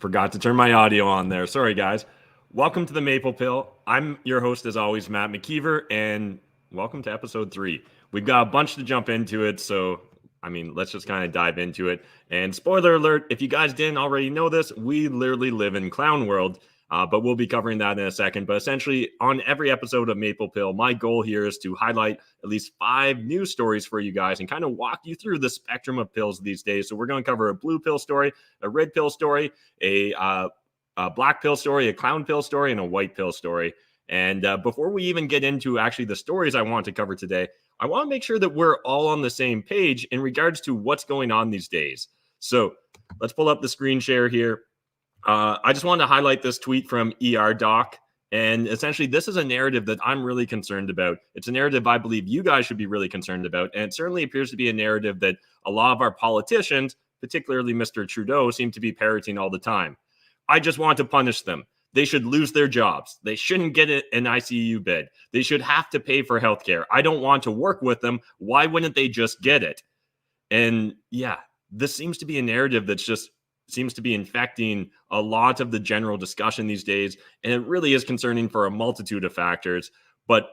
Forgot to turn my audio on there. Sorry, guys. Welcome to the Maple Pill. I'm your host, as always, Matt McKeever, and welcome to episode 3. We've got a bunch to jump into it, so, let's just kind of dive into it. And spoiler alert, if you guys didn't already know this, we literally live in Clown World, but we'll be covering that in a second. But essentially, on every episode of Maple Pill, my goal here is to highlight at least 5 news stories for you guys and kind of walk you through the spectrum of pills these days. So we're going to cover a blue pill story, a red pill story, a black pill story, a clown pill story, and a white pill story. And before we even get into actually the stories I want to cover today, I want to make sure that we're all on the same page in regards to what's going on these days. So let's pull up the screen share here. I just wanted to highlight this tweet from Doc. And essentially, this is a narrative that I'm really concerned about. It's a narrative I believe you guys should be really concerned about. And it certainly appears to be a narrative that a lot of our politicians, particularly Mr. Trudeau, seem to be parroting all the time. I just want to punish them. They should lose their jobs. They shouldn't get an ICU bed. They should have to pay for healthcare. I don't want to work with them. Why wouldn't they just get it? And yeah, this seems to be a narrative that's just seems to be infecting a lot of the general discussion these days. And it really is concerning for a multitude of factors. But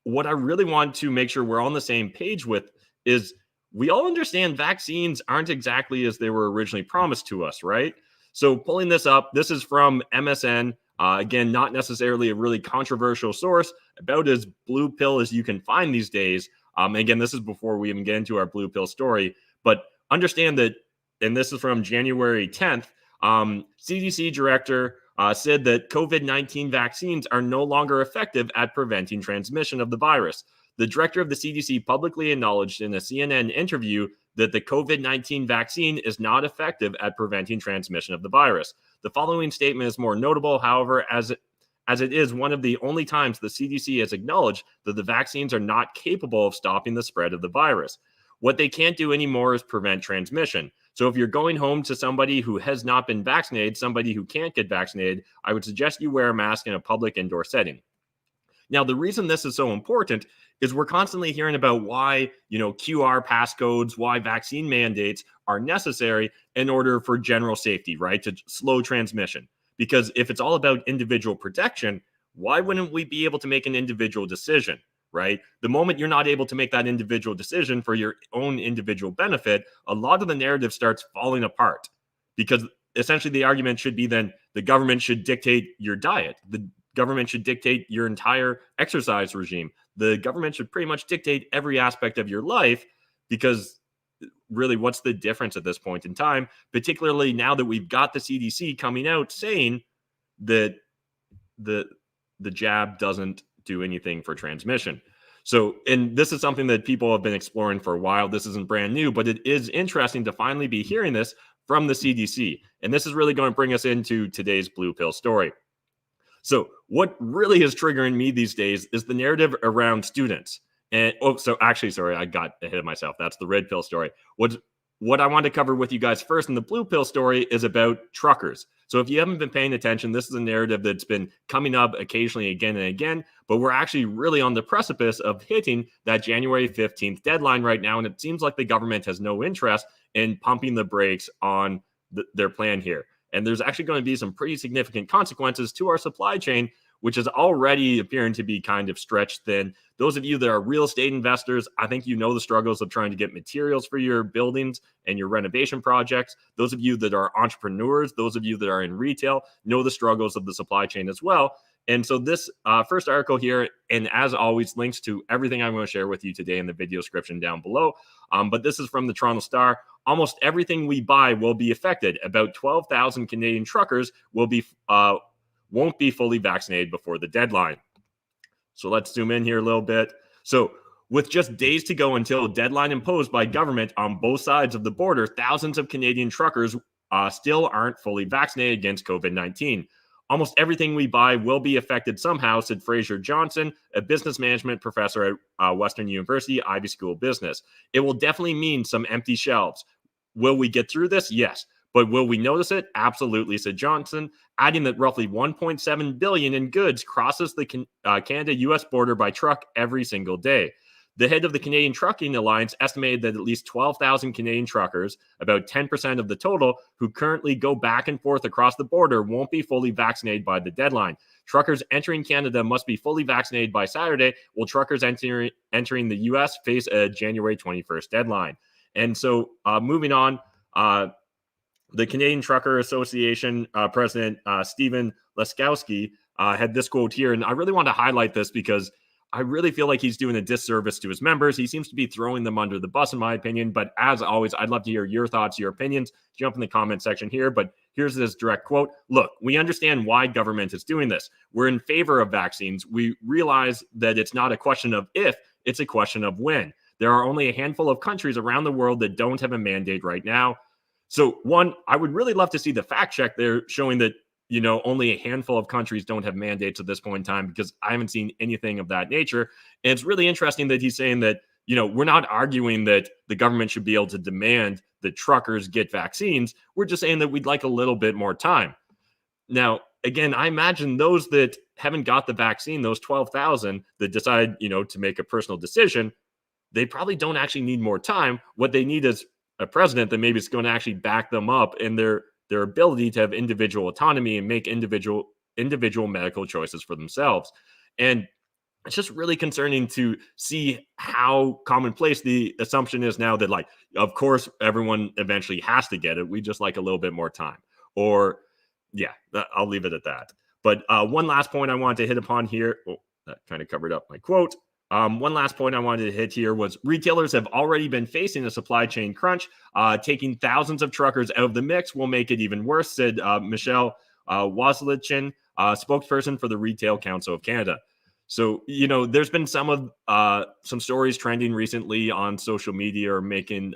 what I really want to make sure we're on the same page with is we all understand vaccines aren't exactly as they were originally promised to us, right? So pulling this up, this is from MSN. Again, not necessarily a really controversial source, about as blue pill as you can find these days. Again, this is before we even get into our blue pill story. But understand that, and this is from January 10th, CDC director said that COVID-19 vaccines are no longer effective at preventing transmission of the virus. The director of the CDC publicly acknowledged in a CNN interview that the COVID-19 vaccine is not effective at preventing transmission of the virus. The following statement is more notable, however, as it is one of the only times the CDC has acknowledged that the vaccines are not capable of stopping the spread of the virus. What they can't do anymore is prevent transmission. So if you're going home to somebody who has not been vaccinated, somebody who can't get vaccinated, I would suggest you wear a mask in a public indoor setting. Now, the reason this is so important is we're constantly hearing about why, QR passcodes, why vaccine mandates are necessary in order for general safety, right? To slow transmission. Because if it's all about individual protection, why wouldn't we be able to make an individual decision, right? The moment you're not able to make that individual decision for your own individual benefit, a lot of the narrative starts falling apart. Because essentially the argument should be then the government should dictate your diet. The government should dictate your entire exercise regime. The government should pretty much dictate every aspect of your life, because really, what's the difference at this point in time, particularly now that we've got the CDC coming out saying that the jab doesn't do anything for transmission. So, and this is something that people have been exploring for a while. This isn't brand new, but it is interesting to finally be hearing this from the CDC. And this is really going to bring us into today's blue pill story. So what really is triggering me these days is the narrative around students. And I got ahead of myself. That's the red pill story. What I want to cover with you guys first in the blue pill story is about truckers. So if you haven't been paying attention, this is a narrative that's been coming up occasionally again and again, but we're actually really on the precipice of hitting that January 15th deadline right now. And it seems like the government has no interest in pumping the brakes on their plan here. And there's actually going to be some pretty significant consequences to our supply chain, which is already appearing to be kind of stretched thin. Those of you that are real estate investors, I think you know the struggles of trying to get materials for your buildings and your renovation projects. Those of you that are entrepreneurs, those of you that are in retail, know the struggles of the supply chain as well. And so this first article here, and as always, links to everything I'm going to share with you today in the video description down below. But this is from the Toronto Star. Almost everything we buy will be affected. About 12,000 Canadian truckers won't be fully vaccinated before the deadline. So let's zoom in here a little bit. So with just days to go until a deadline imposed by government on both sides of the border, thousands of Canadian truckers still aren't fully vaccinated against COVID-19. Almost everything we buy will be affected somehow, said Fraser Johnson, a business management professor at Western University Ivy School of Business. It will definitely mean some empty shelves. Will we get through this? Yes. But will we notice it? Absolutely, said Johnson, adding that roughly $1.7 billion in goods crosses the Canada-U.S. border by truck every single day. The head of the Canadian Trucking Alliance estimated that at least 12,000 Canadian truckers, about 10% of the total, who currently go back and forth across the border, won't be fully vaccinated by the deadline. Truckers entering Canada must be fully vaccinated by Saturday, while truckers entering the U.S. face a January 21st deadline. And so moving on, the Canadian Trucker Association president, Stephen Leskowski, had this quote here. And I really want to highlight this because I really feel like he's doing a disservice to his members. He seems to be throwing them under the bus, in my opinion. But as always, I'd love to hear your thoughts, your opinions. Jump in the comment section here. But here's this direct quote. Look, we understand why government is doing this. We're in favor of vaccines. We realize that it's not a question of if, it's a question of when. There are only a handful of countries around the world that don't have a mandate right now. So one, I would really love to see the fact check there showing that, only a handful of countries don't have mandates at this point in time, because I haven't seen anything of that nature. And it's really interesting that he's saying that, we're not arguing that the government should be able to demand that truckers get vaccines. We're just saying that we'd like a little bit more time. Now, again, I imagine those that haven't got the vaccine, those 12,000 that decide, to make a personal decision, they probably don't actually need more time. What they need is a president that maybe is going to actually back them up in their ability to have individual autonomy and make individual medical choices for themselves. And it's just really concerning to see how commonplace the assumption is now that, like, of course, everyone eventually has to get it. We just like a little bit more time. Or, yeah, I'll leave it at that. But one last point I wanted to hit upon here. Oh, that kind of covered up my quote. One last point I wanted to hit here was retailers have already been facing a supply chain crunch. Taking thousands of truckers out of the mix will make it even worse, said Michelle Waslichin, spokesperson for the Retail Council of Canada. So, there's been some stories trending recently on social media or making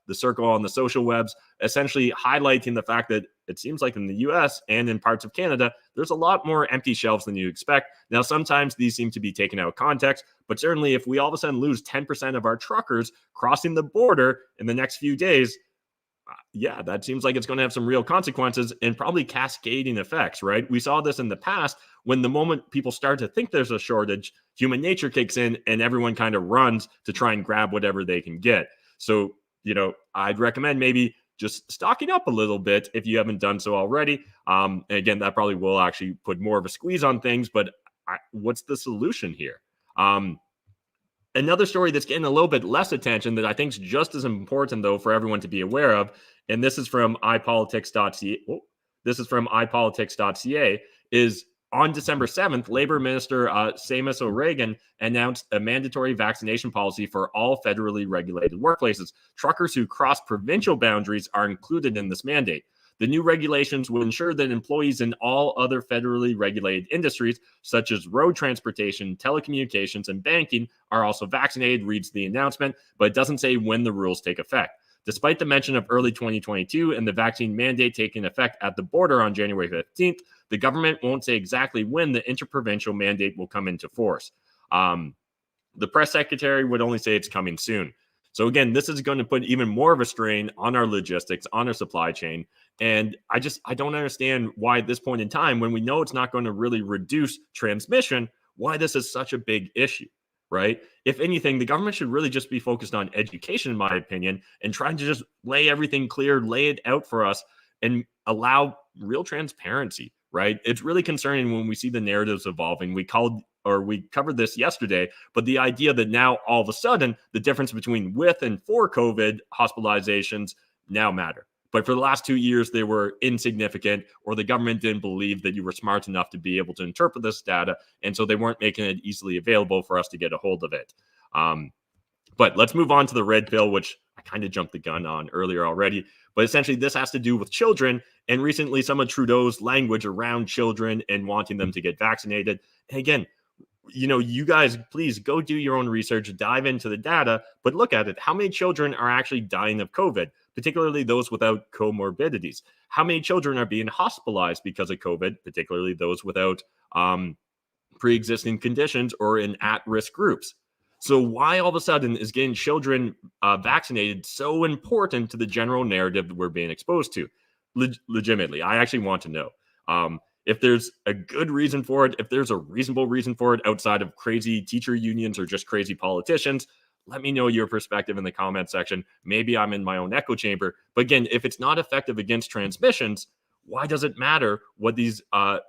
the circle on the social webs, essentially highlighting the fact that it seems like in the US and in parts of Canada, there's a lot more empty shelves than you expect. Now, sometimes these seem to be taken out of context, but certainly if we all of a sudden lose 10% of our truckers crossing the border in the next few days, yeah, that seems like it's going to have some real consequences and probably cascading effects, right? We saw this in the past when the moment people start to think there's a shortage, human nature kicks in and everyone kind of runs to try and grab whatever they can get. So, I'd recommend maybe just stocking up a little bit if you haven't done so already. And again, that probably will actually put more of a squeeze on things, but what's the solution here? Another story that's getting a little bit less attention that I think is just as important, though, for everyone to be aware of, and this is from ipolitics.ca. This is from ipolitics.ca, is on December 7th, Labor Minister Seamus O'Regan announced a mandatory vaccination policy for all federally regulated workplaces. Truckers who cross provincial boundaries are included in this mandate. The new regulations will ensure that employees in all other federally regulated industries, such as road transportation, telecommunications, and banking, are also vaccinated, reads the announcement, but it doesn't say when the rules take effect. Despite the mention of early 2022 and the vaccine mandate taking effect at the border on January 15th, the government won't say exactly when the interprovincial mandate will come into force. The press secretary would only say it's coming soon. So again, this is going to put even more of a strain on our logistics, on our supply chain. And I don't understand why at this point in time, when we know it's not going to really reduce transmission, why this is such a big issue, right? If anything, the government should really just be focused on education, in my opinion, and trying to just lay everything clear, lay it out for us, and allow real transparency, right? It's really concerning when we see the narratives evolving. We covered this yesterday, but the idea that now all of a sudden the difference between with and for COVID hospitalizations now matter. But for the last 2 years, they were insignificant, or the government didn't believe that you were smart enough to be able to interpret this data. And so they weren't making it easily available for us to get a hold of it. But let's move on to the red pill, which I kind of jumped the gun on earlier already. But essentially, this has to do with children. And recently, some of Trudeau's language around children and wanting them to get vaccinated. And again, you guys, please go do your own research, dive into the data, but look at it. How many children are actually dying of COVID, particularly those without comorbidities? How many children are being hospitalized because of COVID, particularly those without pre-existing conditions or in at-risk groups? So why all of a sudden is getting children vaccinated so important to the general narrative that we're being exposed to? Legitimately, I actually want to know. If there's a good reason for it, if there's a reasonable reason for it outside of crazy teacher unions or just crazy politicians, Let me know your perspective in the comment section. Maybe I'm in my own echo chamber. But again, if it's not effective against transmissions, why does it matter what these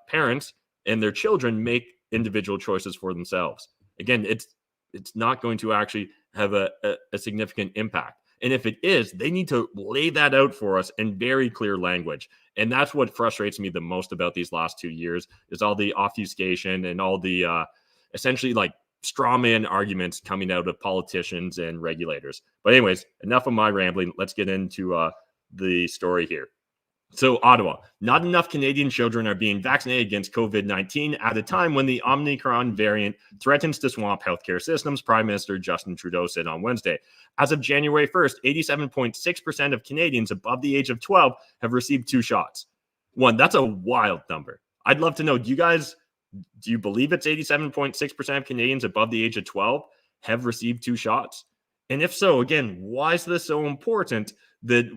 parents and their children make individual choices for themselves? Again, it's not going to actually have a significant impact. And if it is, they need to lay that out for us in very clear language. And that's what frustrates me the most about these last 2 years is all the obfuscation and all the essentially like straw man arguments coming out of politicians and regulators. But anyways, enough of my rambling. Let's get into the story here. So, Ottawa, not enough Canadian children are being vaccinated against COVID-19 at a time when the Omicron variant threatens to swamp healthcare systems, Prime Minister Justin Trudeau said on Wednesday. As of January 1st, 87.6% of Canadians above the age of 12 have received 2 shots. That's a wild number. I'd love to know, do you believe it's 87.6% of Canadians above the age of 12 have received 2 shots? And if so, again, why is this so important that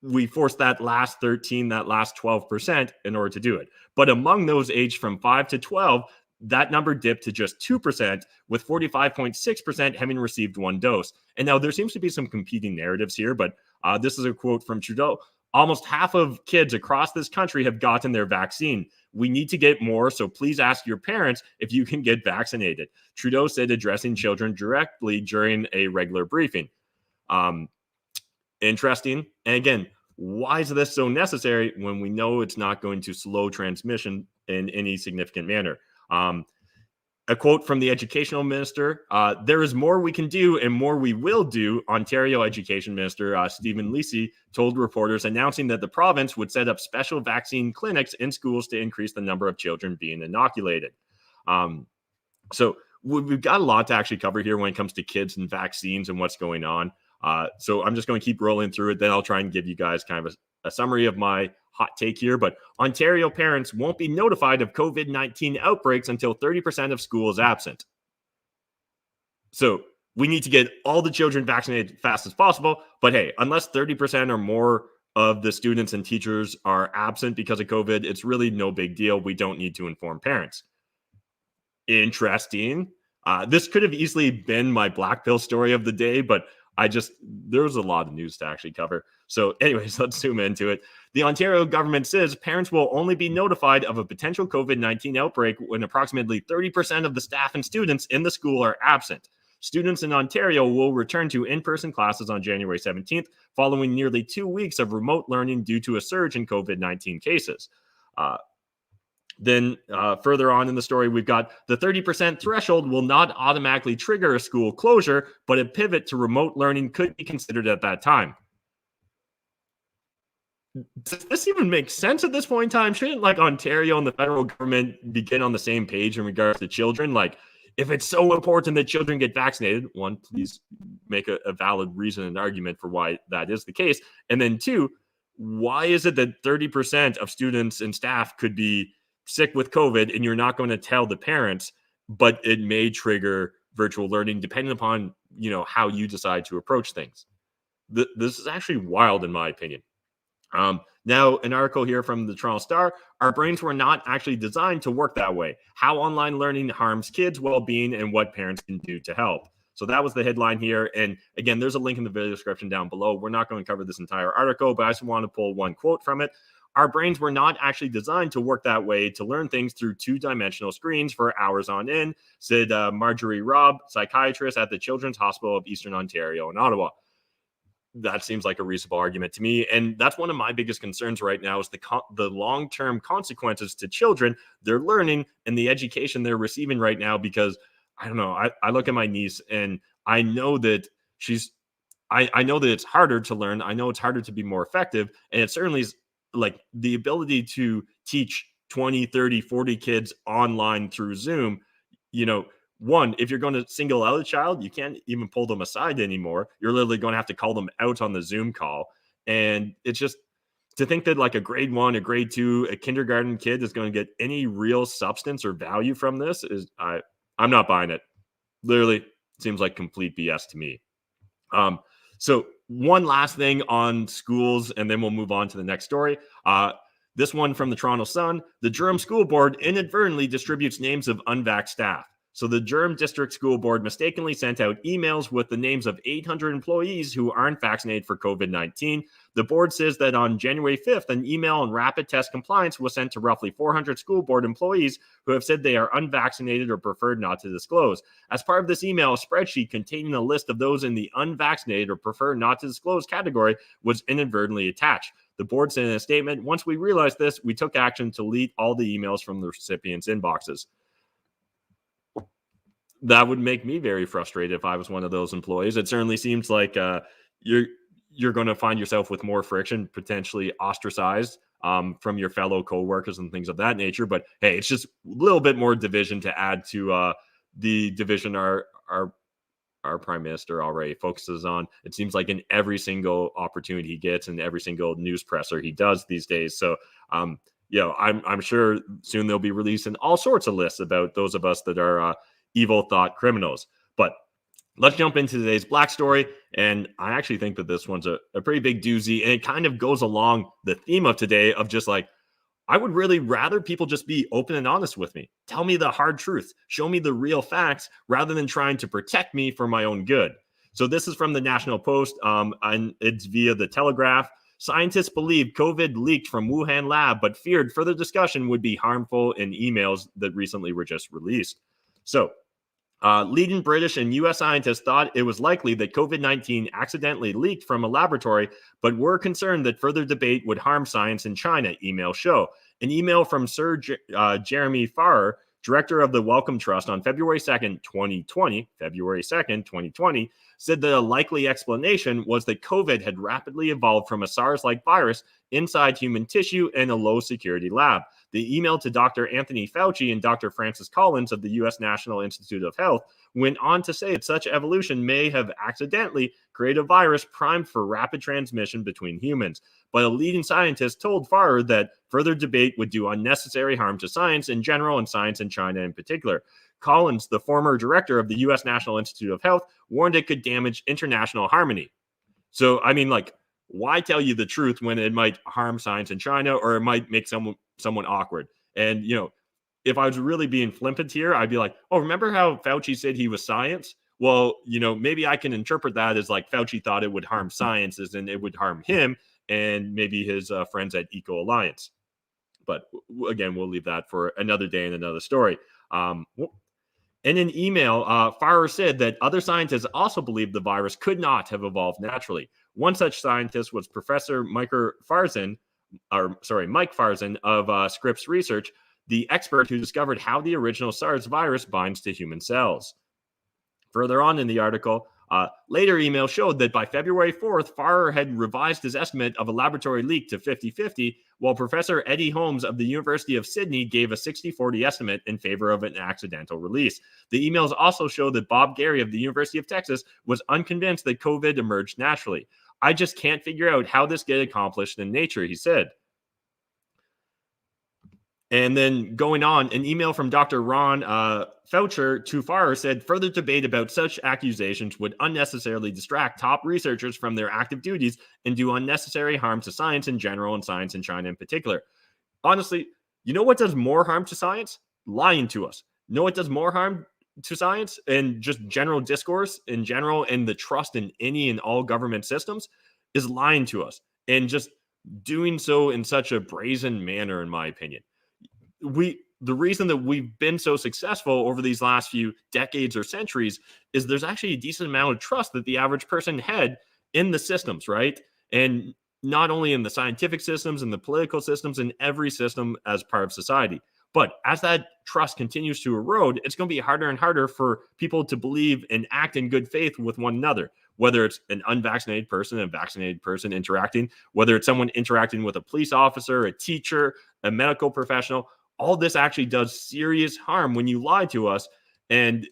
we force that last 13, that last 12% in order to do it? But among those aged from 5 to 12, that number dipped to just 2%, with 45.6% having received 1 dose. And now there seems to be some competing narratives here, but this is a quote from Trudeau. Almost half of kids across this country have gotten their vaccine. We need to get more, so please ask your parents if you can get vaccinated, Trudeau said, addressing children directly during a regular briefing. Interesting. And again, why is this so necessary when we know it's not going to slow transmission in any significant manner? A quote from the educational minister, there is more we can do and more we will do, Ontario Education Minister Stephen Lisi told reporters, announcing that the province would set up special vaccine clinics in schools to increase the number of children being inoculated. So we've got a lot to actually cover here when it comes to kids and vaccines and what's going on. So I'm just going to keep rolling through it. Then I'll try and give you guys kind of a summary of my hot take here. But Ontario parents won't be notified of COVID-19 outbreaks until 30% of school is absent. So we need to get all the children vaccinated as fast as possible. But hey, unless 30% or more of the students and teachers are absent because of COVID, it's really no big deal. We don't need to inform parents. Interesting. This could have easily been my black pill story of the day, but there's a lot of news to actually cover. So anyways, let's zoom into it. The Ontario government says parents will only be notified of a potential COVID-19 outbreak when approximately 30% of the staff and students in the school are absent. Students in Ontario will return to in-person classes on January 17th, following nearly 2 weeks of remote learning due to a surge in COVID-19 cases. Then further on in the story, we've got the 30% threshold will not automatically trigger a school closure, but a pivot to remote learning could be considered at that time. Does this even make sense at this point in time? Shouldn't Ontario and the federal government begin on the same page in regards to children? If it's so important that children get vaccinated, 1, please make a valid reason and argument for why that is the case. And then 2, why is it that 30% of students and staff could be sick with COVID and you're not going to tell the parents, but it may trigger virtual learning depending upon, how you decide to approach things? This is actually wild in my opinion. Now, an article here from the Toronto Star, our brains were not actually designed to work that way. How online learning harms kids' well-being and what parents can do to help. So that was the headline here. And again, there's a link in the video description down below. We're not going to cover this entire article, but I just want to pull one quote from it. Our brains were not actually designed to work that way, to learn things through 2-dimensional screens for hours on end, said Marjorie Robb, psychiatrist at the Children's Hospital of Eastern Ontario in Ottawa. That seems like a reasonable argument to me. And that's one of my biggest concerns right now is the long-term consequences to children, their learning, and the education they're receiving right now. Because I don't know, I look at my niece and I know that I know that it's harder to learn. I know it's harder to be more effective. And it certainly is the ability to teach 20, 30, 40 kids online through Zoom, one, if you're going to single out a child, you can't even pull them aside anymore. You're literally going to have to call them out on the Zoom call. And it's just to think that a grade 1, a grade 2, a kindergarten kid is going to get any real substance or value from this I'm not buying it. Literally seems like complete BS to me. So one last thing on schools, and then we'll move on to the next story. This one from the Toronto Sun. The Durham School Board inadvertently distributes names of unvaxxed staff. So the Durham District School Board mistakenly sent out emails with the names of 800 employees who aren't vaccinated for COVID-19. The board says that on January 5th, an email on rapid test compliance was sent to roughly 400 school board employees who have said they are unvaccinated or preferred not to disclose. As part of this email, a spreadsheet containing a list of those in the unvaccinated or prefer not to disclose category was inadvertently attached. The board said in a statement, "Once we realized this, we took action to delete all the emails from the recipients' inboxes." That would make me very frustrated if I was one of those employees. It certainly seems like you're going to find yourself with more friction, potentially ostracized from your fellow coworkers and things of that nature. But hey, it's just a little bit more division to add to the division our prime minister already focuses on. It seems like in every single opportunity he gets and every single news presser he does these days. So I'm sure soon they'll be releasing all sorts of lists about those of us that are evil thought criminals. But let's jump into today's Black story. And I actually think that this one's a pretty big doozy. And it kind of goes along the theme of today of just like, I would really rather people just be open and honest with me. Tell me the hard truth. Show me the real facts rather than trying to protect me for my own good. So this is from the National Post, and it's via the Telegraph. Scientists believe COVID leaked from Wuhan lab, but feared further discussion would be harmful in emails that recently were just released. So leading British and U.S. scientists thought it was likely that COVID-19 accidentally leaked from a laboratory, but were concerned that further debate would harm science in China, emails show. An email from Sir Jeremy Farrar, director of the Wellcome Trust, on February 2nd, 2020, said that a likely explanation was that COVID had rapidly evolved from a SARS-like virus inside human tissue in a low-security lab. The email to Dr. Anthony Fauci and Dr. Francis Collins of the U.S. National Institute of Health went on to say that such evolution may have accidentally created a virus primed for rapid transmission between humans. But a leading scientist told Farrar that further debate would do unnecessary harm to science in general and science in China in particular. Collins, the former director of the U.S. National Institute of Health, warned it could damage international harmony. So, I mean, like, why tell you the truth when it might harm science in China or it might make someone awkward? And, if I was really being flippant here, I'd be like, oh, remember how Fauci said he was science? Well, maybe I can interpret that as like Fauci thought it would harm science and it would harm him and maybe his friends at Eco Alliance. But again, we'll leave that for another day and another story. In an email, Farrar said that other scientists also believed the virus could not have evolved naturally. One such scientist was Professor Mike Farzan of Scripps Research, the expert who discovered how the original SARS virus binds to human cells. Further on in the article, later email showed that by February 4th, Farrar had revised his estimate of a laboratory leak to 50-50, while Professor Eddie Holmes of the University of Sydney gave a 60-40 estimate in favor of an accidental release. The emails also show that Bob Gary of the University of Texas was unconvinced that COVID emerged naturally. I just can't figure out how this get accomplished in nature, he said. And then going on, an email from Dr. Ron Faucher to Farrar said further debate about such accusations would unnecessarily distract top researchers from their active duties and do unnecessary harm to science in general and science in China in particular. Honestly, you know what does more harm to science? Lying to us. You know what does more harm to science and just general discourse in general and the trust in any and all government systems is lying to us and just doing so in such a brazen manner, in my opinion. The reason that we've been so successful over these last few decades or centuries is there's actually a decent amount of trust that the average person had in the systems, right? And not only in the scientific systems and the political systems, in every system as part of society. But as that trust continues to erode, it's going to be harder and harder for people to believe and act in good faith with one another, whether it's an unvaccinated person, a vaccinated person interacting, whether it's someone interacting with a police officer, a teacher, a medical professional. All this actually does serious harm when you lie to us. And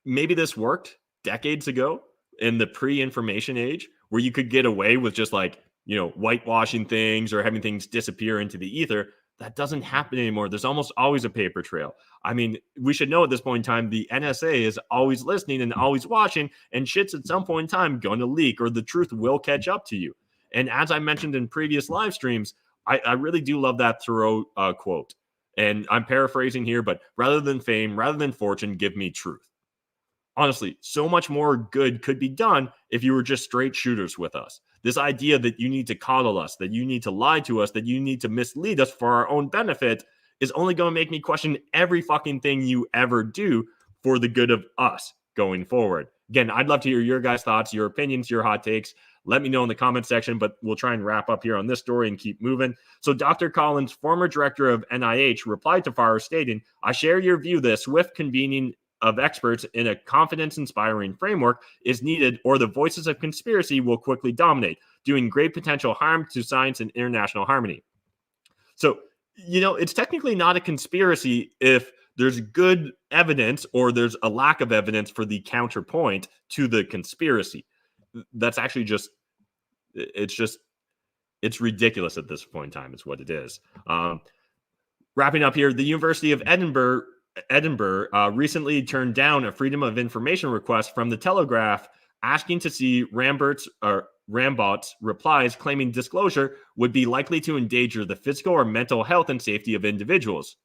maybe this worked decades ago in the pre-information age where you could get away with just like, whitewashing things or having things disappear into the ether. That doesn't happen anymore. There's almost always a paper trail. I mean, we should know at this point in time, the NSA is always listening and always watching, and shit's at some point in time going to leak or the truth will catch up to you. And as I mentioned in previous live streams, I really do love that Thoreau quote. And I'm paraphrasing here, but rather than fame, rather than fortune, give me truth. Honestly, so much more good could be done if you were just straight shooters with us. This idea that you need to coddle us, that you need to lie to us, that you need to mislead us for our own benefit is only going to make me question every fucking thing you ever do for the good of us going forward. Again, I'd love to hear your guys' thoughts, your opinions, your hot takes. Let me know in the comment section, but we'll try and wrap up here on this story and keep moving. So Dr. Collins, former director of NIH, replied to Farr stating, "I share your view that swift convening of experts in a confidence-inspiring framework is needed, or the voices of conspiracy will quickly dominate, doing great potential harm to science and international harmony." So, it's technically not a conspiracy if there's good evidence or there's a lack of evidence for the counterpoint to the conspiracy. That's actually it's ridiculous at this point in time is what it is. Wrapping up here, the University of Edinburgh recently turned down a Freedom of Information request from the Telegraph asking to see Rambott's replies, claiming disclosure would be likely to endanger the physical or mental health and safety of individuals.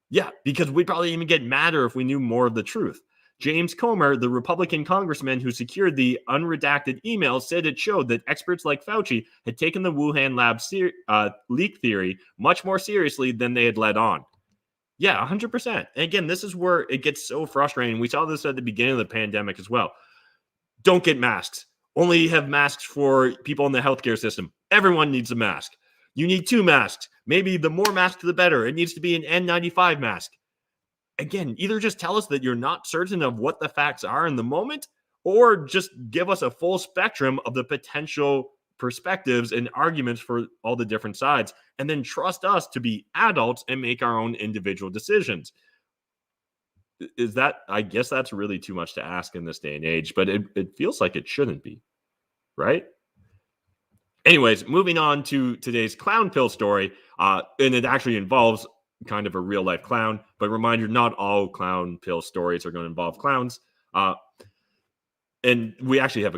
Yeah, because we'd probably even get madder if we knew more of the truth. James Comer, the Republican congressman who secured the unredacted emails, said it showed that experts like Fauci had taken the Wuhan lab leak theory much more seriously than they had let on. Yeah, 100%. And again, this is where it gets so frustrating. We saw this at the beginning of the pandemic as well. Don't get masks. Only have masks for people in the healthcare system. Everyone needs a mask. You need 2 masks. Maybe the more masks, the better. It needs to be an N95 mask. Again, either just tell us that you're not certain of what the facts are in the moment, or just give us a full spectrum of the potential perspectives and arguments for all the different sides, and then trust us to be adults and make our own individual decisions. I guess that's really too much to ask in this day and age, but it feels like it shouldn't be, right? Anyways, moving on to today's clown pill story, and it actually involves kind of a real life clown, but reminder, not all clown pill stories are going to involve clowns. And we actually have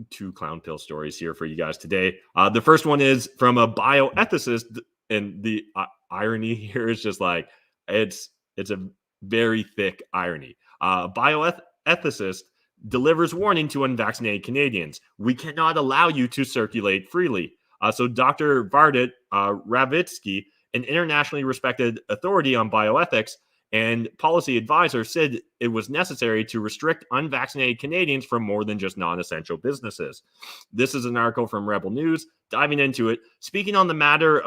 2 clown pill stories here for you guys today. The first one is from a bioethicist, and the irony here is just like, it's a very thick irony. Bioethicist delivers warning to unvaccinated Canadians. We cannot allow you to circulate freely. So Dr. Vardit Ravitsky, an internationally respected authority on bioethics and policy advisor, said it was necessary to restrict unvaccinated Canadians from more than just non-essential businesses. This is an article from Rebel News. Diving into it, speaking on the matter,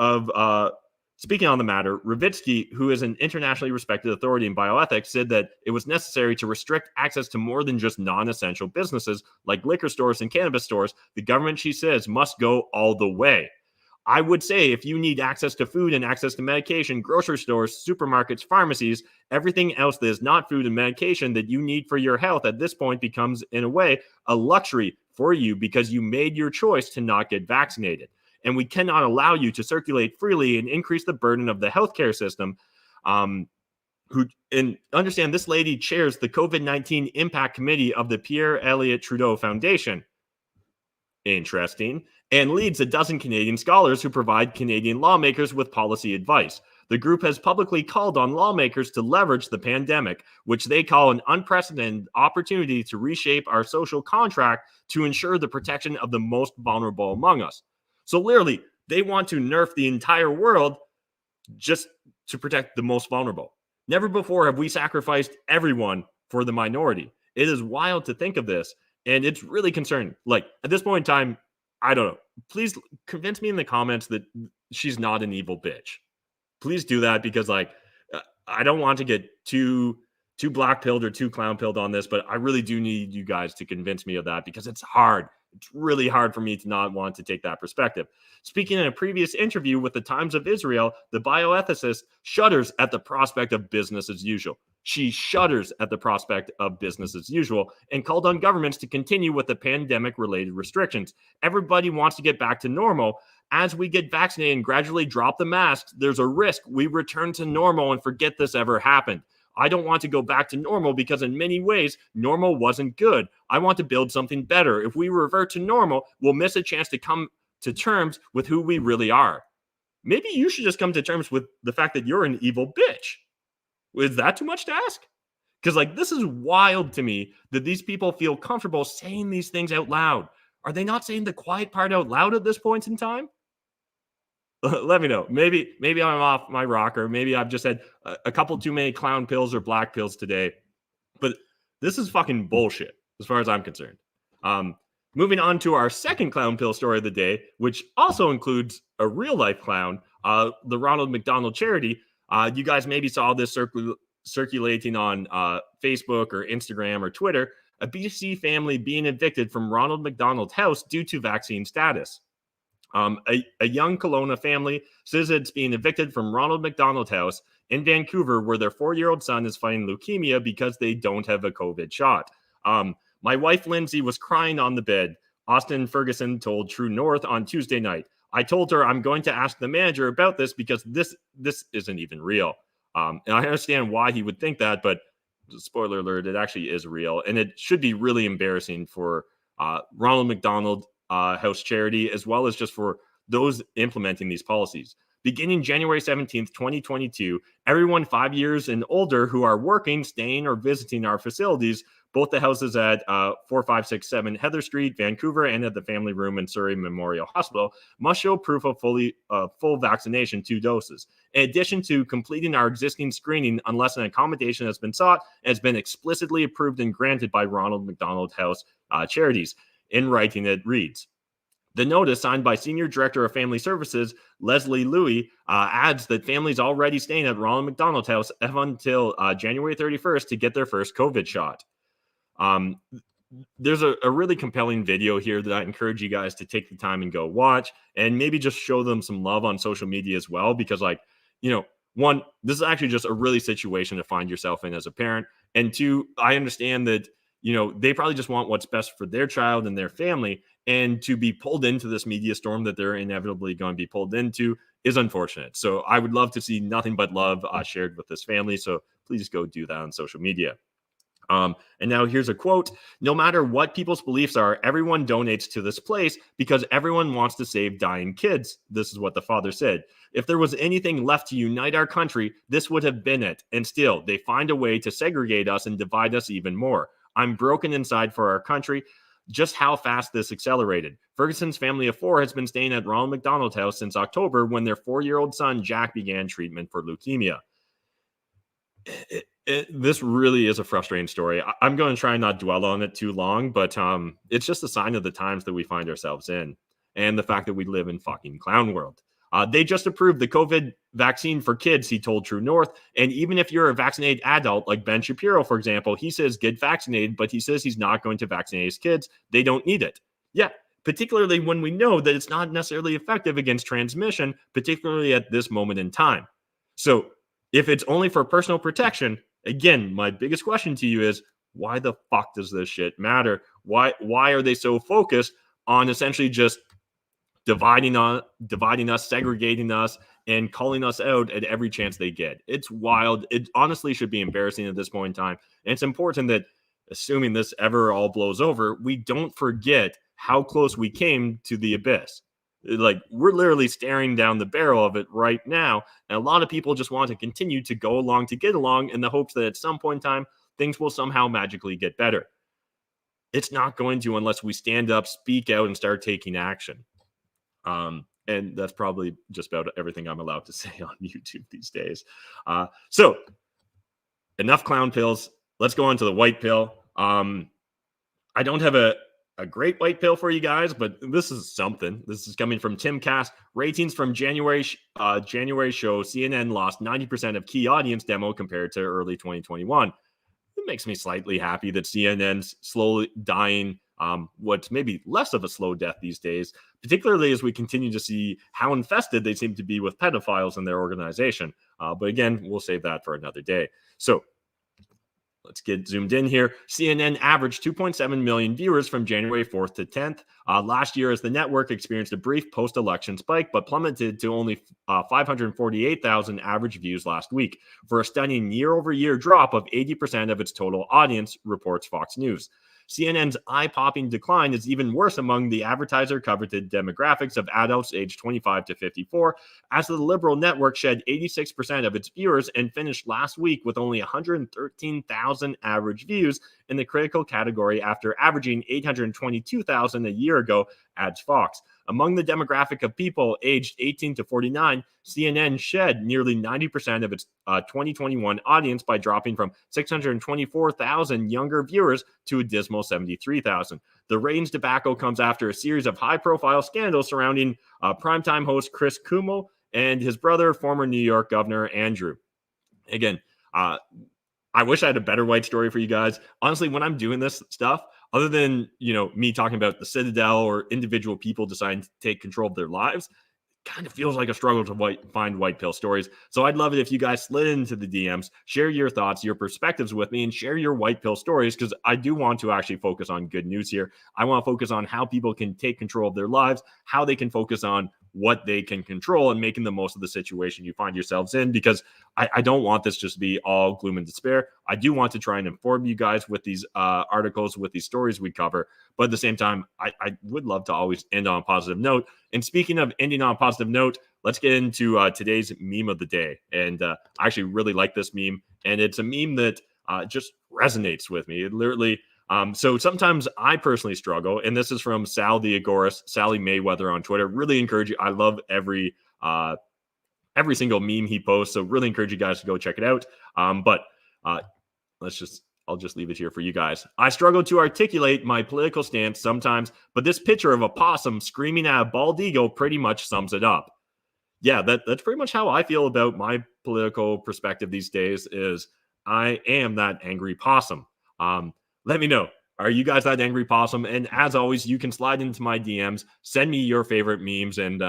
Ravitsky, who is an internationally respected authority in bioethics, said that it was necessary to restrict access to more than just non-essential businesses like liquor stores and cannabis stores. The government, she says, must go all the way. I would say if you need access to food and access to medication, grocery stores, supermarkets, pharmacies, everything else that is not food and medication that you need for your health at this point becomes, in a way, a luxury for you because you made your choice to not get vaccinated. And we cannot allow you to circulate freely and increase the burden of the healthcare system. And understand, this lady chairs the COVID-19 Impact Committee of the Pierre Elliott Trudeau Foundation. Interesting. And leads a dozen Canadian scholars who provide Canadian lawmakers with policy advice. The group has publicly called on lawmakers to leverage the pandemic, which they call an unprecedented opportunity to reshape our social contract to ensure the protection of the most vulnerable among us. So literally, they want to nerf the entire world just to protect the most vulnerable. Never before have we sacrificed everyone for the minority. It is wild to think of this, and it's really concerning. Like, at this point in time, I don't know. Please convince me in the comments that she's not an evil bitch. Please do that, because I don't want to get too black pilled or too clown pilled on this, but I really do need you guys to convince me of that, because it's hard. It's really hard for me to not want to take that perspective. Speaking in a previous interview with the Times of Israel, the bioethicist shudders at the prospect of business as usual. She shudders at the prospect of business as usual and called on governments to continue with the pandemic-related restrictions. Everybody wants to get back to normal. As we get vaccinated and gradually drop the masks, there's a risk we return to normal and forget this ever happened. I don't want to go back to normal because in many ways, normal wasn't good. I want to build something better. If we revert to normal, we'll miss a chance to come to terms with who we really are. maybe you should just come to terms with the fact that you're an evil bitch. Is that too much to ask? Because, like, this is wild to me that these people feel comfortable saying these things out loud. Are they not saying the quiet part out loud at this point in time? Let me know. Maybe I'm off my rocker. Maybe I've just had a couple too many clown pills or black pills today. But this is fucking bullshit as far as I'm concerned. Moving on to our second clown pill story of the day, which also includes a real life clown, the Ronald McDonald charity. You guys maybe saw this circulating on Facebook or Instagram or Twitter. A BC family being evicted from Ronald McDonald house due to vaccine status. A young Kelowna family says it's being evicted from Ronald McDonald house in Vancouver, where their 4-year-old son is fighting leukemia because they don't have a COVID shot. My wife, Lindsay, was crying on the bed, Austin Ferguson told True North on Tuesday night. I told her I'm going to ask the manager about this because this isn't even real. And I understand why he would think that, but spoiler alert, it actually is real. And it should be really embarrassing for Ronald McDonald House charity, as well as just for those implementing these policies. Beginning January 17th, 2022, everyone 5 years and older who are working, staying, or visiting our facilities, both the houses at 4567 Heather Street, Vancouver, and at the Family Room in Surrey Memorial Hospital, must show proof of full vaccination, 2 doses. In addition to completing our existing screening, unless an accommodation has been sought and has been explicitly approved and granted by Ronald McDonald House charities. In writing, it reads, the notice, signed by Senior Director of Family Services, Leslie Louie, adds that families already staying at Ronald McDonald House have until January 31st to get their first COVID shot. There's a really compelling video here that I encourage you guys to take the time and go watch, and maybe just show them some love on social media as well, because, like, you know, one, this is actually just a really situation to find yourself in as a parent, and two, I understand that, you know, they probably just want what's best for their child and their family, and to be pulled into this media storm that they're inevitably going to be pulled into is unfortunate. So I would love to see nothing but love shared with this family. So please go do that on social media. And now here's a quote. No matter what people's beliefs are, everyone donates to this place because everyone wants to save dying kids. This is what the father said. If there was anything left to unite our country, this would have been it. And still, they find a way to segregate us and divide us even more. I'm broken inside for our country. Just how fast this accelerated. Ferguson's family of 4 has been staying at Ronald McDonald House since October, when their 4-year-old son, Jack, began treatment for leukemia. This really is a frustrating story. I'm going to try and not dwell on it too long, but it's just a sign of the times that we find ourselves in, and the fact that we live in fucking clown world. They just approved the COVID vaccine for kids, he told True North. And even if you're a vaccinated adult, like Ben Shapiro, for example, he says get vaccinated, but he says he's not going to vaccinate his kids. They don't need it. Yeah, particularly when we know that it's not necessarily effective against transmission, particularly at this moment in time. So if it's only for personal protection, again, my biggest question to you is, why the fuck does this shit matter? Why are they so focused on essentially just dividing us, segregating us, and calling us out at every chance they get? It's wild. It honestly should be embarrassing at this point in time. And it's important that, assuming this ever all blows over, we don't forget how close we came to the abyss. Like, we're literally staring down the barrel of it right now. And a lot of people just want to continue to go along to get along in the hopes that at some point in time, things will somehow magically get better. It's not going to unless we stand up, speak out, and start taking action. And that's probably just about everything I'm allowed to say on YouTube these days. So enough clown pills. Let's go on to the white pill. I don't have a great white pill for you guys, but this is something. This is coming from Tim Cass. Ratings from January show CNN lost 90% of key audience demo compared to early 2021. It makes me slightly happy that CNN's slowly dying what's maybe less of a slow death these days, particularly as we continue to see how infested they seem to be with pedophiles in their organization. But again, we'll save that for another day. So let's get zoomed in here. CNN averaged 2.7 million viewers from January 4th to 10th. Last year, as the network experienced a brief post-election spike, but plummeted to only 548,000 average views last week, for a stunning year-over-year drop of 80% of its total audience, reports Fox News. CNN's eye-popping decline is even worse among the advertiser-coveted demographics of adults aged 25 to 54, as the liberal network shed 86% of its viewers and finished last week with only 113,000 average views in the critical category after averaging 822,000 a year ago, adds Fox. Among the demographic of people aged 18 to 49, CNN shed nearly 90% of its 2021 audience by dropping from 624,000 younger viewers to a dismal 73,000. The ratings debacle comes after a series of high-profile scandals surrounding primetime host Chris Cuomo and his brother, former New York Governor Andrew. Again, I wish I had a better white story for you guys. Honestly, when I'm doing this stuff, other than, me talking about the Citadel or individual people deciding to take control of their lives, kind of feels like a struggle to find white pill stories. So I'd love it if you guys slid into the DMs, share your thoughts, your perspectives with me, and share your white pill stories, because I do want to actually focus on good news here. I want to focus on how people can take control of their lives, how they can focus on what they can control and making the most of the situation you find yourselves in, because I don't want this just to be all gloom and despair. I do want to try and inform you guys with these articles, with these stories we cover. But at the same time, I would love to always end on a positive note. And speaking of ending on a positive note, let's get into today's meme of the day. And I actually really like this meme. And it's a meme that just resonates with me. It literally... so sometimes I personally struggle, and this is from Sal the Agorist, Sally Mayweather on Twitter. Really encourage you. I love every single meme he posts, so really encourage you guys to go check it out. But I'll just leave it here for you guys. I struggle to articulate my political stance sometimes, but this picture of a possum screaming at a bald eagle pretty much sums it up. Yeah, that's pretty much how I feel about my political perspective these days. Is I am that angry possum. Let me know. Are you guys that angry possum? And as always, you can slide into my DMs, send me your favorite memes, and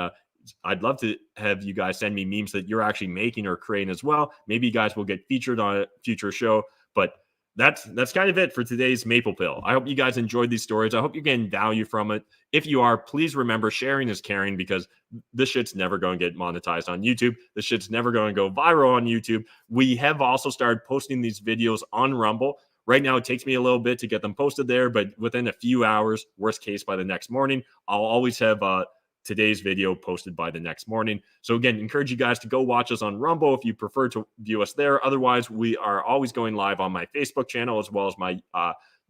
I'd love to have you guys send me memes that you're actually making or creating as well. Maybe you guys will get featured on a future show. But that's kind of it for today's Maple Pill. I hope you guys enjoyed these stories. I hope you're getting value from it. If you are, please remember, sharing is caring, because this shit's never going to get monetized on YouTube. This shit's never going to go viral on YouTube. We have also started posting these videos on Rumble. Right now, it takes me a little bit to get them posted there, but within a few hours, worst case by the next morning, I'll always have today's video posted by the next morning. So again, encourage you guys to go watch us on Rumble if you prefer to view us there. Otherwise, we are always going live on my Facebook channel as well as my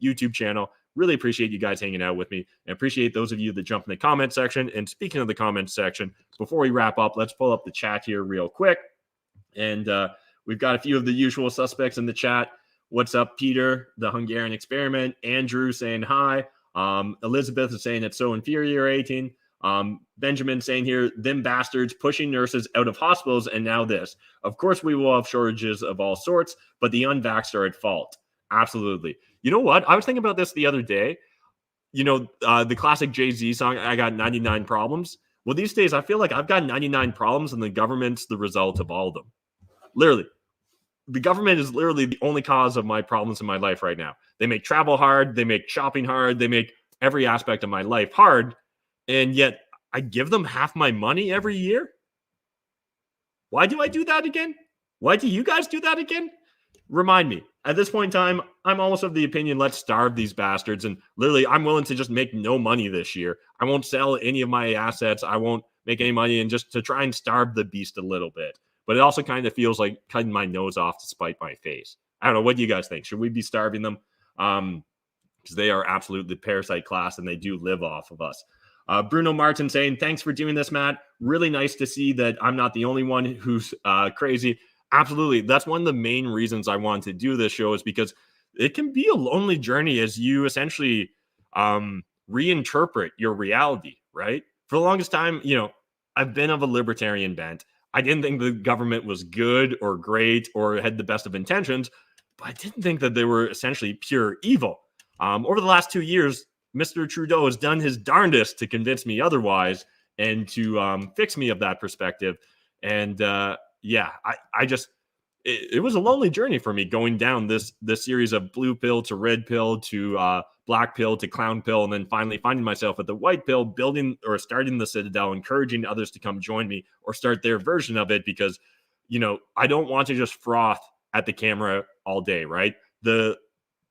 YouTube channel. Really appreciate you guys hanging out with me, and appreciate those of you that jump in the comment section. And speaking of the comment section, before we wrap up, let's pull up the chat here real quick. And we've got a few of the usual suspects in the chat. What's up, Peter, the Hungarian experiment? Andrew saying hi. Elizabeth is saying it's so infuriating. Benjamin saying here, them bastards pushing nurses out of hospitals, and now this. Of course, we will have shortages of all sorts, but the unvaxxed are at fault. Absolutely. You know what? I was thinking about this the other day. The classic Jay-Z song, I Got 99 Problems. Well, these days, I feel like I've got 99 problems, and the government's the result of all of them. Literally. The government is literally the only cause of my problems in my life right now. They make travel hard. They make shopping hard. They make every aspect of my life hard. And yet I give them half my money every year. Why do I do that again? Why do you guys do that again? Remind me. At this point in time, I'm almost of the opinion, let's starve these bastards. And literally, I'm willing to just make no money this year. I won't sell any of my assets. I won't make any money, and just to try and starve the beast a little bit. But it also kind of feels like cutting my nose off to spite my face. I don't know. What do you guys think? Should we be starving them? Because they are absolutely the parasite class, and they do live off of us. Bruno Martin saying, thanks for doing this, Matt. Really nice to see that I'm not the only one who's crazy. Absolutely. That's one of the main reasons I wanted to do this show, is because it can be a lonely journey as you essentially reinterpret your reality, right? For the longest time, I've been of a libertarian bent. I didn't think the government was good or great or had the best of intentions, but I didn't think that they were essentially pure evil. Over the last 2 years, Mr. Trudeau has done his darndest to convince me otherwise and to fix me of that perspective. And it was a lonely journey for me going down this series of blue pill to red pill to black pill to clown pill, and then finally finding myself at the white pill, building or starting the Citadel, encouraging others to come join me or start their version of it, because I don't want to just froth at the camera all day, right? The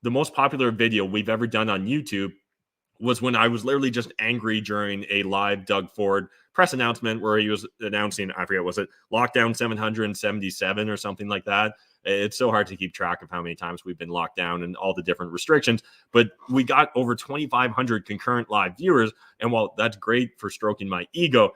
the most popular video we've ever done on YouTube was when I was literally just angry during a live Doug Ford press announcement where he was announcing, I forget, was it lockdown 777 or something like that? It's so hard to keep track of how many times we've been locked down and all the different restrictions, but we got over 2,500 concurrent live viewers. And while that's great for stroking my ego,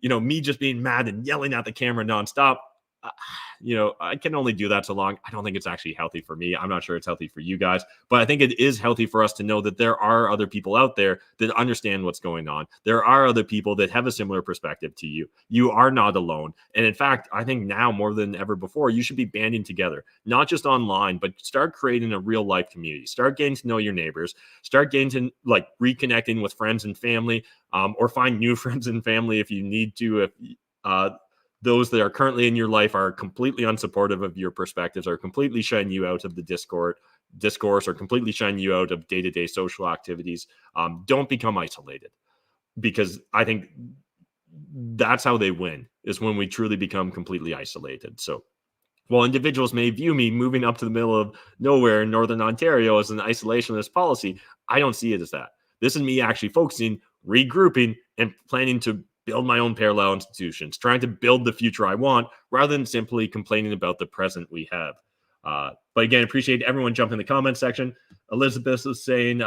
me just being mad and yelling at the camera nonstop, I can only do that so long. I don't think it's actually healthy for me. I'm not sure it's healthy for you guys, but I think it is healthy for us to know that there are other people out there that understand what's going on. There are other people that have a similar perspective to you. You are not alone. And in fact, I think now more than ever before, you should be banding together, not just online, but start creating a real life community. Start getting to know your neighbors, start getting to reconnecting with friends and family, or find new friends and family if you need to, if those that are currently in your life are completely unsupportive of your perspectives, are completely shutting you out of the discourse, or completely shutting you out of day-to-day social activities. Don't become isolated, because I think that's how they win, is when we truly become completely isolated. So while individuals may view me moving up to the middle of nowhere in Northern Ontario as an isolationist policy, I don't see it as that. This is me actually focusing, regrouping, and planning to build my own parallel institutions, trying to build the future I want rather than simply complaining about the present we have. But again, appreciate everyone jumping in the comment section. Elizabeth is saying,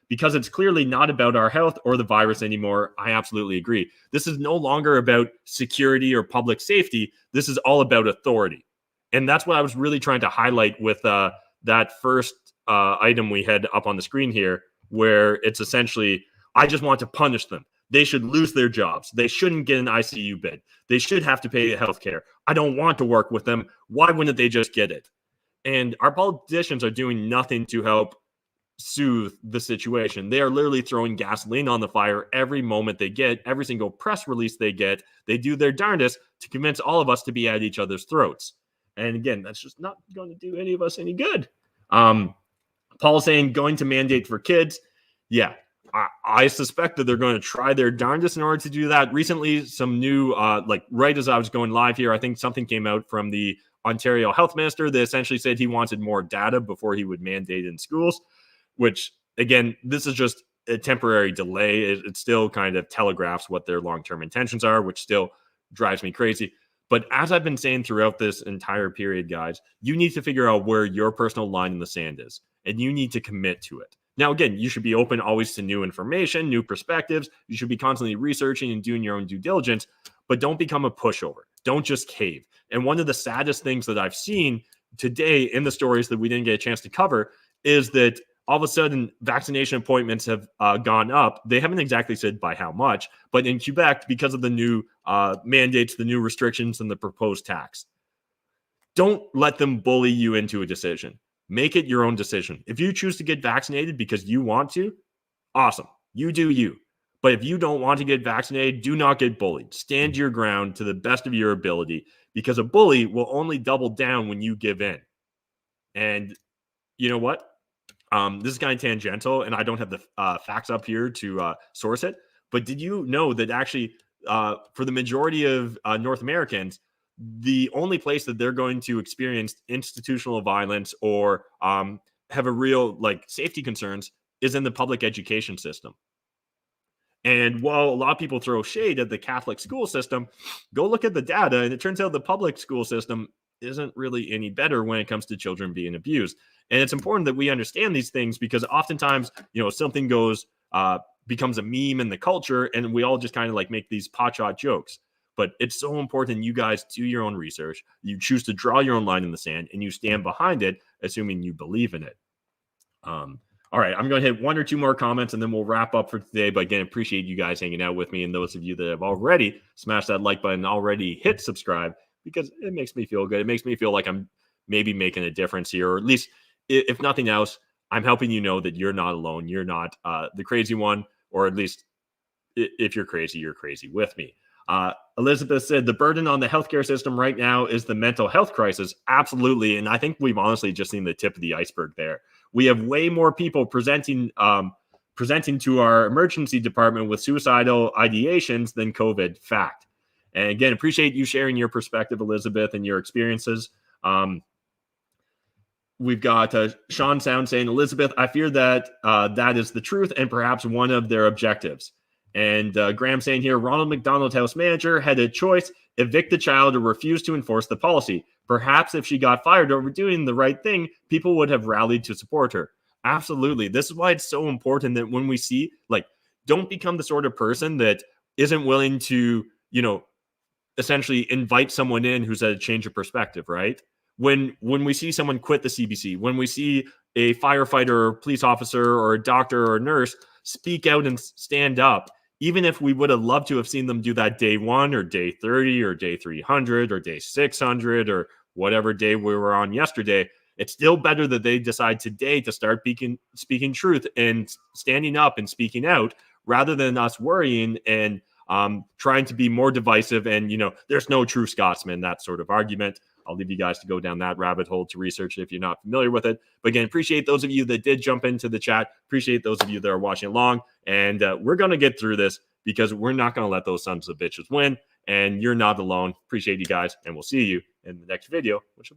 because it's clearly not about our health or the virus anymore. I absolutely agree. This is no longer about security or public safety. This is all about authority. And that's what I was really trying to highlight with that first item we had up on the screen here, where it's essentially, I just want to punish them. They should lose their jobs. They shouldn't get an ICU bed. They should have to pay health care. I don't want to work with them. Why wouldn't they just get it? And our politicians are doing nothing to help soothe the situation. They are literally throwing gasoline on the fire every moment they get, every single press release they get. They do their darndest to convince all of us to be at each other's throats. And again, that's just not going to do any of us any good. Paul saying going to mandate for kids. Yeah. I suspect that they're going to try their darndest in order to do that. Recently, some new, right as I was going live here, I think something came out from the Ontario health minister that essentially said he wanted more data before he would mandate in schools, which, again, this is just a temporary delay. It still kind of telegraphs what their long-term intentions are, which still drives me crazy. But as I've been saying throughout this entire period, guys, you need to figure out where your personal line in the sand is, and you need to commit to it. Now, again, you should be open always to new information, new perspectives. You should be constantly researching and doing your own due diligence, but don't become a pushover. Don't just cave. And one of the saddest things that I've seen today in the stories that we didn't get a chance to cover is that all of a sudden vaccination appointments have gone up. They haven't exactly said by how much, but in Quebec, because of the new mandates, the new restrictions, and the proposed tax, don't let them bully you into a decision. Make it your own decision. If you choose to get vaccinated because you want to, awesome. You do you. But if you don't want to get vaccinated, do not get bullied. Stand your ground to the best of your ability, because a bully will only double down when you give in. And you know what? This is kind of tangential, and I don't have the facts up here to source it. But did you know that actually for the majority of North Americans, the only place that they're going to experience institutional violence or have a real safety concerns is in the public education system? And while a lot of people throw shade at the Catholic school system, go look at the data, and it turns out the public school system isn't really any better when it comes to children being abused. And it's important that we understand these things, because oftentimes, something becomes a meme in the culture, and we all just kind of make these potshot jokes. But it's so important you guys do your own research. You choose to draw your own line in the sand, and you stand behind it, assuming you believe in it. All right, I'm going to hit one or two more comments, and then we'll wrap up for today. But again, appreciate you guys hanging out with me, and those of you that have already smashed that like button, already hit subscribe, because it makes me feel good. It makes me feel like I'm maybe making a difference here, or at least, if nothing else, I'm helping you know that you're not alone. You're not the crazy one, or at least if you're crazy with me. Elizabeth said the burden on the healthcare system right now is the mental health crisis. Absolutely. And I think we've honestly just seen the tip of the iceberg there. We have way more people presenting to our emergency department with suicidal ideations than COVID. Fact. And again, appreciate you sharing your perspective, Elizabeth, and your experiences. We've got Sean Sound saying, Elizabeth, I fear that that is the truth and perhaps one of their objectives. And Graham saying here, Ronald McDonald, house manager, had a choice: evict the child or refuse to enforce the policy. Perhaps if she got fired over doing the right thing, people would have rallied to support her. Absolutely. This is why it's so important that when we see, like, don't become the sort of person that isn't willing to, essentially invite someone in who's at a change of perspective, right? When we see someone quit the CBC, when we see a firefighter or police officer or a doctor or a nurse speak out and stand up, even if we would have loved to have seen them do that day 1 or day 30 or day 300 or day 600 or whatever day we were on yesterday, it's still better that they decide today to start speaking truth and standing up and speaking out, rather than us worrying and trying to be more divisive and, there's no true Scotsman, that sort of argument. I'll leave you guys to go down that rabbit hole to research it if you're not familiar with it. But again, appreciate those of you that did jump into the chat. Appreciate those of you that are watching along. And we're going to get through this because we're not going to let those sons of bitches win. And you're not alone. Appreciate you guys. And we'll see you in the next video, which will be